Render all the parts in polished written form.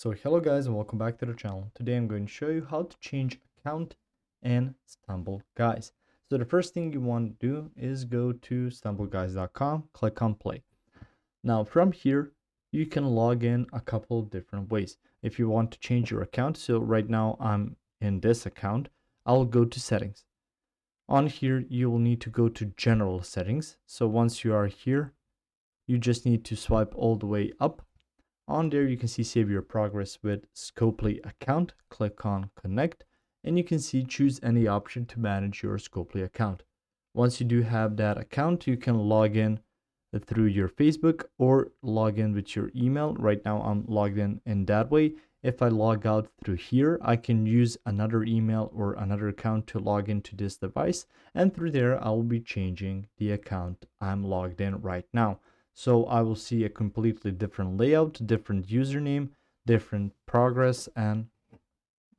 So hello guys and welcome back to the channel. Today I'm going to show you how to change account in StumbleGuys. So the first thing you want to do is go to stumbleguys.com, click on play. Now from here you can log in a couple of different ways. If you want to change your account, so right now I'm in this account, I'll go to settings. On here you will need to go to general settings. So once you are here, you just need to swipe all the way up. On there, you can see save your progress with Scopely account. Click on connect and you can see choose any option to manage your Scopely account. Once you do have that account, you can log in through your Facebook or log in with your email. Right now, I'm logged in that way. If I log out through here, I can use another email or another account to log into this device. And through there, I will be changing the account I'm logged in right now. So I will see a completely different layout, different username, different progress, and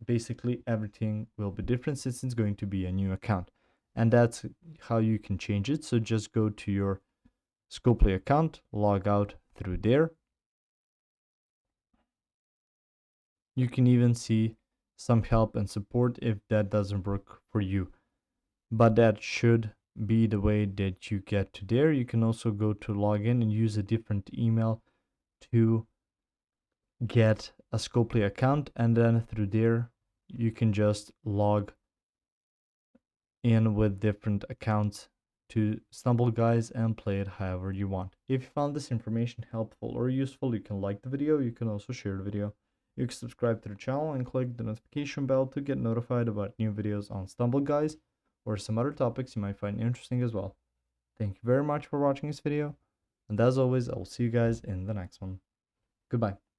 basically everything will be different since it's going to be a new account. And that's how you can change it. So just go to your Scopely account, log out through there. You can even see some help and support if that doesn't work for you. But that should be the way that you get to there. You can also go to login and use a different email to get a Scopely account, and then through there you can just log in with different accounts to StumbleGuys and play it however you want. If you found this information helpful or useful, you can like the video. You can also share the video. You can subscribe to the channel and click the notification bell to get notified about new videos on StumbleGuys or some other topics you might find interesting as well. Thank you very much for watching this video, and as always, I will see you guys in the next one. Goodbye.